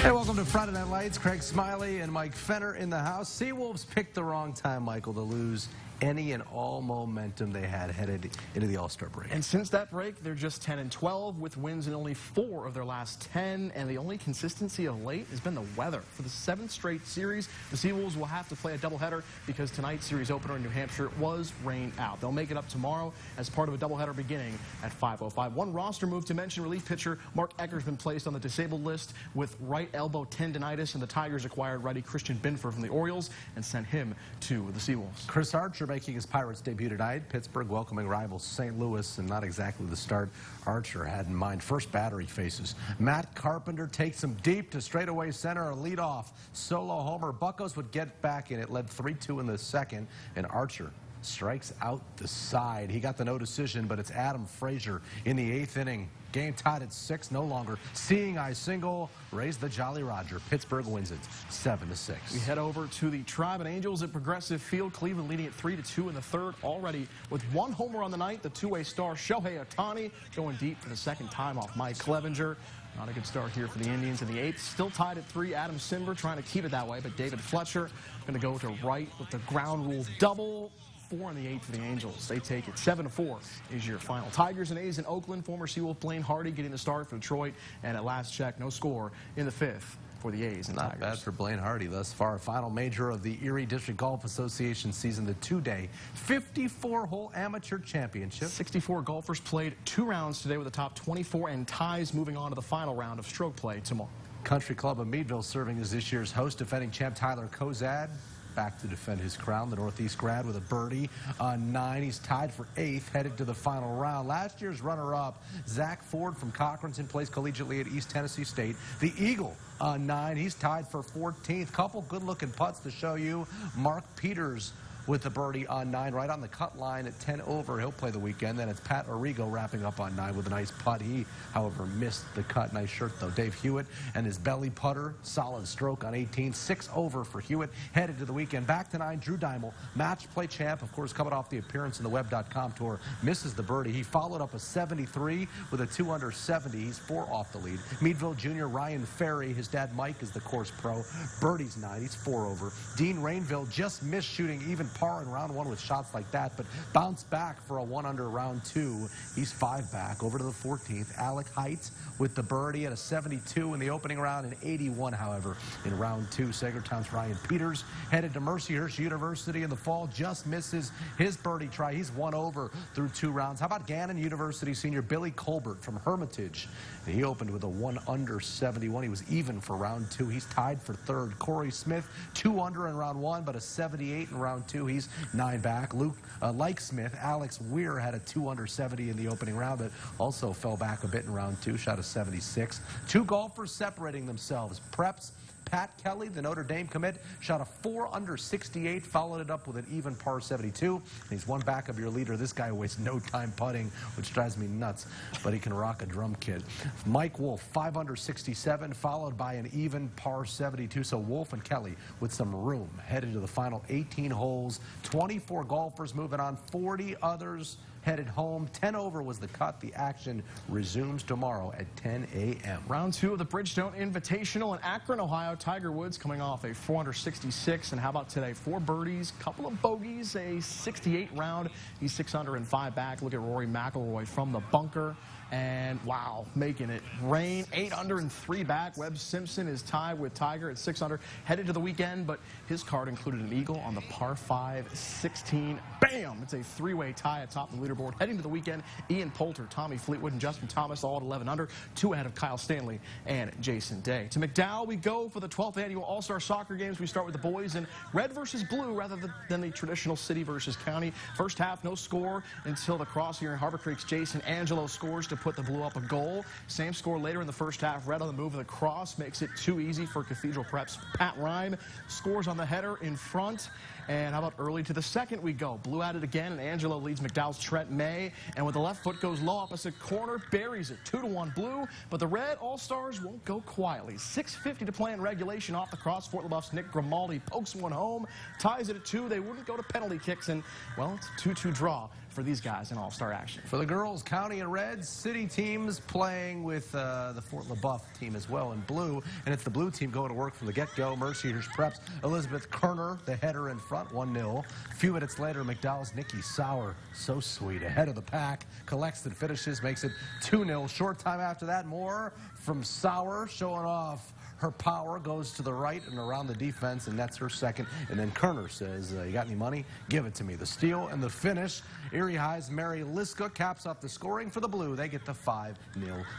Hey, welcome to Friday Night Lights. Craig Smiley and Mike Fenner in the house. Seawolves picked the wrong time, Michael, to lose any and all momentum they had headed into the All-Star break. And since that break, they're just 10-12 with wins in only 4 of their last 10. And the only consistency of late has been the weather. For the 7th straight series, the Seawolves will have to play a doubleheader because tonight's series opener in New Hampshire was rained out. They'll make it up tomorrow as part of a doubleheader beginning at 5:05. One roster move to mention: relief pitcher Mark Ecker's been placed on the disabled list with right elbow tendonitis, and the Tigers acquired righty Christian Binford from the Orioles and sent him to the Seawolves. Chris Archer making his Pirates debut tonight. Pittsburgh welcoming rivals St. Louis, and not exactly the start Archer had in mind. First batter he faces. Matt Carpenter takes him deep to straightaway center, a leadoff solo homer. Buccos would get back in. It led 3-2 in the second, and Archer strikes out the side. He got the no decision, but it's Adam Frazier in the 8th inning. Game tied at 6, no longer. Seeing eye single, raise the Jolly Roger. Pittsburgh wins it 7-6. We head over to the Tribe and Angels at Progressive Field. Cleveland leading at 3-2 in the third already with 1 homer on the night. The two-way star Shohei Ohtani going deep for the second time off Mike Clevenger. Not a good start here for the Indians in the 8th. Still tied at 3. Adam Simber trying to keep it that way, but David Fletcher going to go to right with the ground rule double. 4 in the 8th for the Angels. They take it 7-4 is your final. Tigers and A's in Oakland. Former Seawolf Blaine Hardy getting the start for Detroit, and at last check, no score in the 5th for the A's and Not Tigers. bad for Blaine Hardy thus far. Final major of the Erie District Golf Association season, the 2-day 54-hole amateur championship. 64 golfers played 2 rounds today with the top 24 and ties moving on to the final round of stroke play tomorrow. Country Club of Meadville serving as this year's host. Defending champ Tyler Kozad back to defend his crown. The Northeast grad with a birdie on 9. He's tied for 8th, headed to the final round. Last year's runner-up, Zach Ford from Cochranton, plays collegiately at East Tennessee State. The Eagle on 9. He's tied for 14th. Couple good-looking putts to show you. Mark Peters with the birdie on 9, right on the cut line at 10 over. He'll play the weekend. Then it's Pat Arrigo wrapping up on 9 with a nice putt. He, however, missed the cut. Nice shirt, though. Dave Hewitt and his belly putter. Solid stroke on 18. 6 over for Hewitt. Headed to the weekend. Back to 9, Drew Dymel, match play champ, of course, coming off the appearance in the Web.com tour. Misses the birdie. He followed up a 73 with a 2 under 70. He's 4 off the lead. Meadville Jr. Ryan Ferry, his dad Mike is the course pro. Birdie's 9. He's 4 over. Dean Rainville just missed shooting even par in round 1 with shots like that, but bounced back for a 1 under round 2. He's 5 back. Over to the 14th. Alec Heights with the birdie at a 72 in the opening round, and 81, however, in round 2. Sagertown's Ryan Peters headed to Mercyhurst University in the fall. Just misses his birdie try. He's 1 over through 2 rounds. How about Gannon University senior Billy Colbert from Hermitage? He opened with a 1 under 71. He was even for round 2. He's tied for 3rd. Corey Smith, 2 under in round 1, but a 78 in round 2. He's 9 back. Luke, like Smith, Alex Weir had a 2 under 70 in the opening round, but also fell back a bit in round 2, shot a 76. 2 golfers separating themselves. Preps, Pat Kelly, the Notre Dame commit, shot a 4 under 68, followed it up with an even par 72. He's 1 back of your leader. This guy wastes no time putting, which drives me nuts, but he can rock a drum kit. Mike Wolf, 5 under 67, followed by an even par 72. So Wolf and Kelly with some room headed to the final 18 holes. 24 golfers moving on, 40 others headed home. 10 over was the cut. The action resumes tomorrow at 10 a.m. Round 2 of the Bridgestone Invitational in Akron, Ohio. Tiger Woods coming off a 4 under 66. And how about today? 4 birdies, couple of bogeys, a 68 round. He's 6 under and 5 back. Look at Rory McIlroy from the bunker. And wow, making it rain. 8 under and 3 back. Webb Simpson is tied with Tiger at 6 under. Headed to the weekend, but his card included an eagle on the par 5 16. Bam! It's a 3-way tie atop the leaderboard. Heading to the weekend, Ian Poulter, Tommy Fleetwood, and Justin Thomas all at 11 under. 2 ahead of Kyle Stanley and Jason Day. To McDowell we go for the 12th annual All-Star Soccer Games. We start with the boys in red versus blue rather than the traditional city versus county. First half, no score until the cross here in Harbor Creek's Jason Angelo scores to put the blue up a goal. Same score later in the first half. Red on the move of the cross makes it too easy for Cathedral Prep's Pat Rhyme. Scores on the header in front. And how about early to the second we go? Blue at it again, and Angelo leads McDowell's Trent May. And with the left foot goes low opposite corner, buries it 2-1 blue. But the red All-Stars won't go quietly. 6:50 to play in regulation off the cross. Fort LaBeouf's Nick Grimaldi pokes one home, ties it at 2. They wouldn't go to penalty kicks, and, well, it's a 2-2 draw for these guys in all-star action. For the girls, County and Red City teams playing with the Fort LaBeouf team as well in blue. And it's the blue team going to work from the get-go. Mercyhurst Preps, Elizabeth Kerner, the header in front, 1-0. A few minutes later, McDowell's Nikki Sauer, so sweet, ahead of the pack, collects and finishes, makes it 2-0. Short time after that, more from Sauer, showing off her power, goes to the right and around the defense, and that's her second. And then Kerner says, you got any money? Give it to me. The steal and the finish. Erie High's Mary Liska caps off the scoring for the Blue. They get the 5-0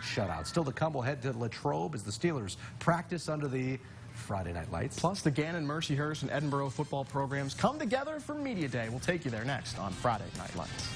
shutout. Still to come, we'll head to Latrobe as the Steelers practice under the Friday night lights. Plus, the Gannon, Mercyhurst, and Edinboro football programs come together for Media Day. We'll take you there next on Friday Night Lights.